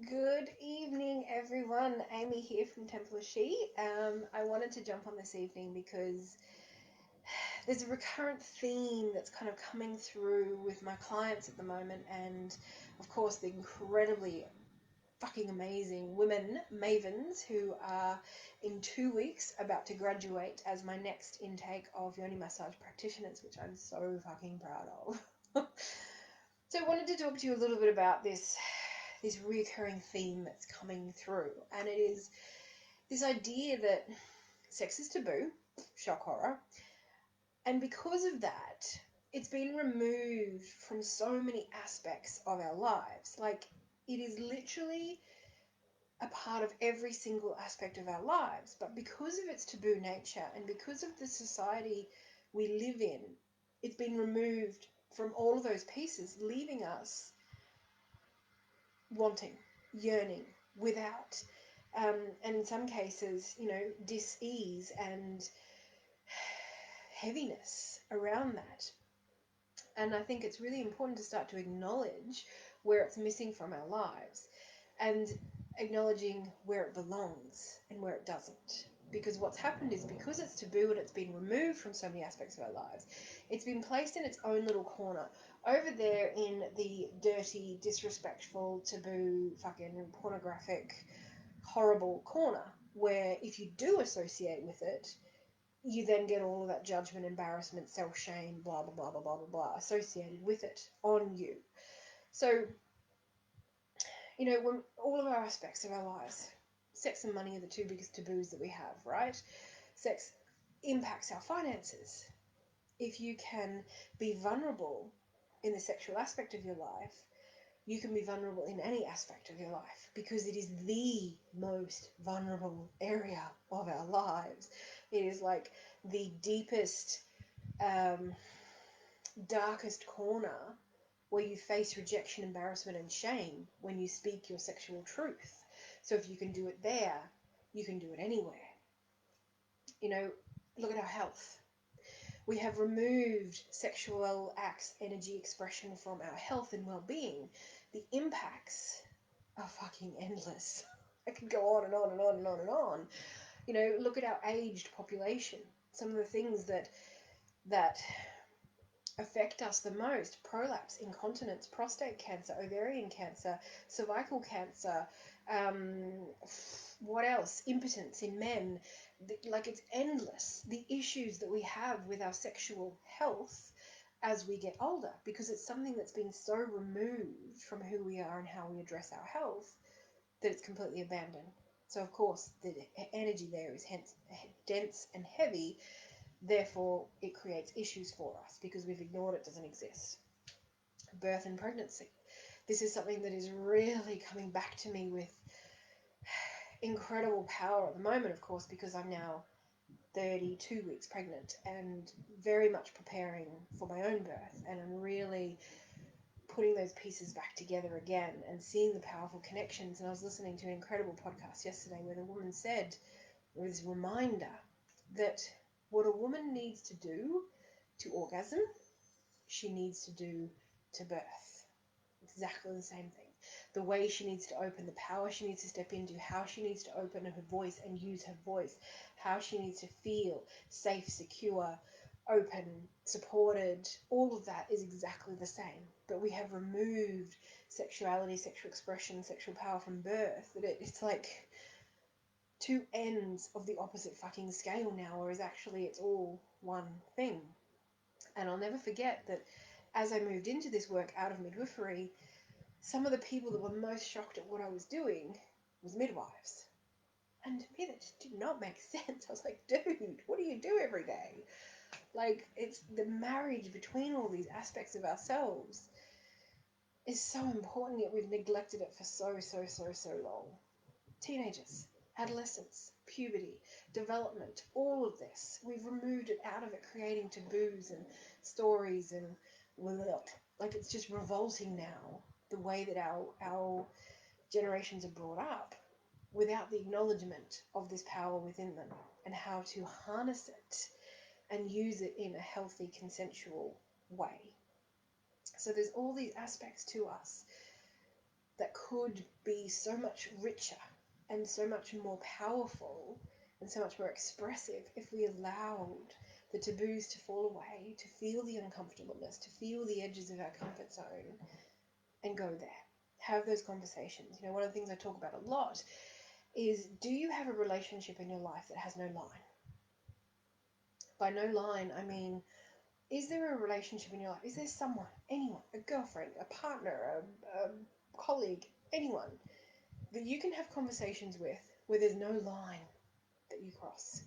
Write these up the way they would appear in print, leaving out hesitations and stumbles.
Good evening, everyone. Amy here from Temple of She. I wanted to jump on this evening because there's a recurrent theme that's kind of coming through with my clients at the moment, and of course, the incredibly fucking amazing women mavens who are in 2 weeks about to graduate as my next intake of yoni massage practitioners, which I'm so fucking proud of. So I wanted to talk to you a little bit about this recurring theme that's coming through, and it is this idea that sex is taboo, shock horror, and because of that, it's been removed from so many aspects of our lives. Like, it is literally a part of every single aspect of our lives, but because of its taboo nature and because of the society we live in, it's been removed from all of those pieces, leaving us wanting, yearning, without, and in some cases, dis-ease and heaviness around that. And I think it's really important to start to acknowledge where it's missing from our lives and acknowledging where it belongs and where it doesn't. Because what's happened is, because it's taboo and it's been removed from so many aspects of our lives, it's been placed in its own little corner over there in the dirty, disrespectful, taboo, fucking pornographic, horrible corner, where if you do associate with it, you then get all of that judgment, embarrassment, self-shame, blah, blah, blah, blah, blah, blah, blah, associated with it on you. So, when all of our aspects of our lives, sex and money are the two biggest taboos that we have, right? Sex impacts our finances. If you can be vulnerable in the sexual aspect of your life, you can be vulnerable in any aspect of your life, because it is the most vulnerable area of our lives. It is like the deepest, um, darkest corner where you face rejection, embarrassment, and shame when you speak your sexual truth. So if you can do it there, you can do it anywhere. Look at our health. We have removed sexual acts, energy expression from our health and well-being. The impacts are fucking endless. I could go on and on and on and on and on. Look at our aged population. Some of the things that affect us the most: prolapse, incontinence, prostate cancer, ovarian cancer, cervical cancer, um, what else? Impotence in men. Like, it's endless, the issues that we have with our sexual health as we get older, because it's something that's been so removed from who we are and how we address our health that it's completely abandoned. So, of course, the energy there is hence dense and heavy. Therefore, it creates issues for us because we've ignored it doesn't exist. Birth and pregnancy. This is something that is really coming back to me with incredible power at the moment, of course, because I'm now 32 weeks pregnant and very much preparing for my own birth. And I'm really putting those pieces back together again and seeing the powerful connections. And I was listening to an incredible podcast yesterday where the woman said, there was a reminder that what a woman needs to do to orgasm, she needs to do to birth. Exactly the same thing. The way she needs to open, the power she needs to step into, how she needs to open her voice and use her voice, how she needs to feel safe, secure, open, supported, all of that is exactly the same. But we have removed sexuality, sexual expression, sexual power from birth, that it's like two ends of the opposite fucking scale now, whereas actually it's all one thing. And I'll never forget that as I moved into this work out of midwifery, some of the people that were most shocked at what I was doing was midwives. And to me, that just did not make sense. I was like, dude, what do you do every day? Like, it's the marriage between all these aspects of ourselves is so important, yet we've neglected it for so, so, so, so long. Teenagers, adolescence, puberty, development, all of this, we've removed it out of it, creating taboos and stories and like, it's just revolting now, the way that our generations are brought up without the acknowledgement of this power within them and how to harness it and use it in a healthy, consensual way. So there's all these aspects to us that could be so much richer and so much more powerful and so much more expressive if we allowed the taboos to fall away, to feel the uncomfortableness, to feel the edges of our comfort zone and go there. Have those conversations. You know, one of the things I talk about a lot is, do you have a relationship in your life that has no line? By no line, I mean, is there a relationship in your life? Is there someone, anyone, a girlfriend, a partner, a colleague, anyone that you can have conversations with where there's no line that you cross?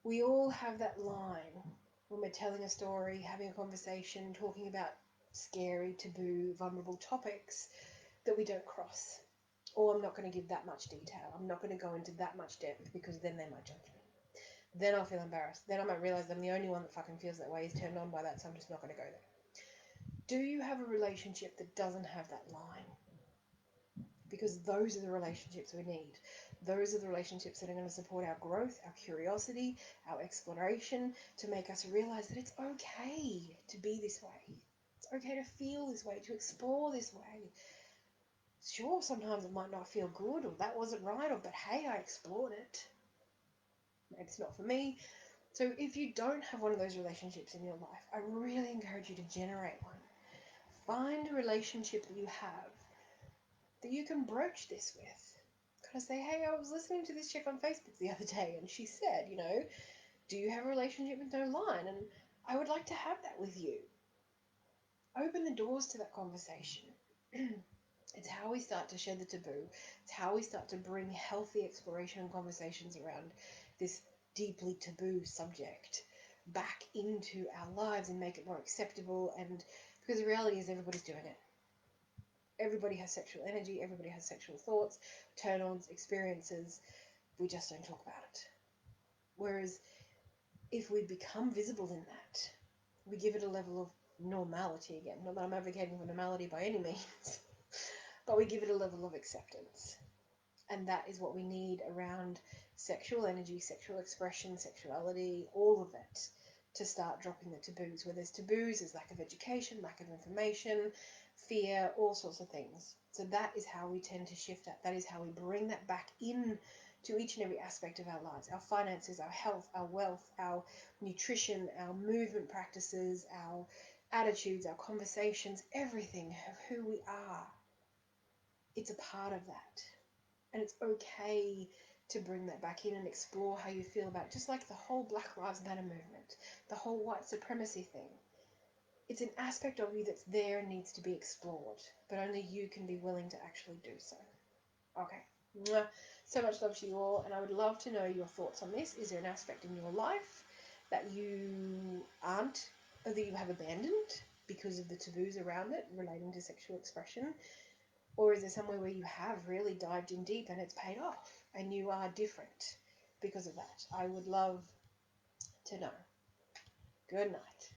We all have that line when we're telling a story, having a conversation, talking about scary, taboo, vulnerable topics that we don't cross. Or I'm not going to give that much detail. I'm not going to go into that much depth because then they might judge me. Then I'll feel embarrassed. Then I might realize I'm the only one that fucking feels that way, is turned on by that, so I'm just not going to go there. Do you have a relationship that doesn't have that line? Because those are the relationships we need. Those are the relationships that are going to support our growth, our curiosity, our exploration, to make us realize that it's okay to be this way. It's okay to feel this way, to explore this way. Sure, sometimes it might not feel good, or that wasn't right, or but hey, I explored it. Maybe it's not for me. So if you don't have one of those relationships in your life, I really encourage you to generate one. Find a relationship that you have that you can broach this with. Kind of say, hey, I was listening to this chick on Facebook the other day, and she said, you know, do you have a relationship with no line? And I would like to have that with you. Open the doors to that conversation. It's how we start to shed the taboo. It's how we start to bring healthy exploration and conversations around this deeply taboo subject back into our lives and make it more acceptable. And because the reality is, everybody's doing it. Everybody has sexual energy, everybody has sexual thoughts, turn-ons, experiences. We just don't talk about it. Whereas if we become visible in that, we give it a level of normality again. Not that I'm advocating for normality by any means, but we give it a level of acceptance. And that is what we need around sexual energy, sexual expression, sexuality, all of it, to start dropping the taboos. Where there's taboos, there's lack of education, lack of information, fear, all sorts of things. So that is how we tend to shift that. That is how we bring that back in to each and every aspect of our lives, our finances, our health, our wealth, our nutrition, our movement practices, our attitudes, our conversations, everything of who we are. It's a part of that. And it's okay to bring that back in and explore how you feel about it. Just like the whole Black Lives Matter movement, the whole white supremacy thing. It's an aspect of you that's there and needs to be explored, but only you can be willing to actually do so. Okay. Mwah. So much love to you all, and I would love to know your thoughts on this. Is there an aspect in your life that you aren't, or that you have abandoned because of the taboos around it relating to sexual expression? Or is there somewhere where you have really dived in deep and it's paid off and you are different because of that? I would love to know. Good night.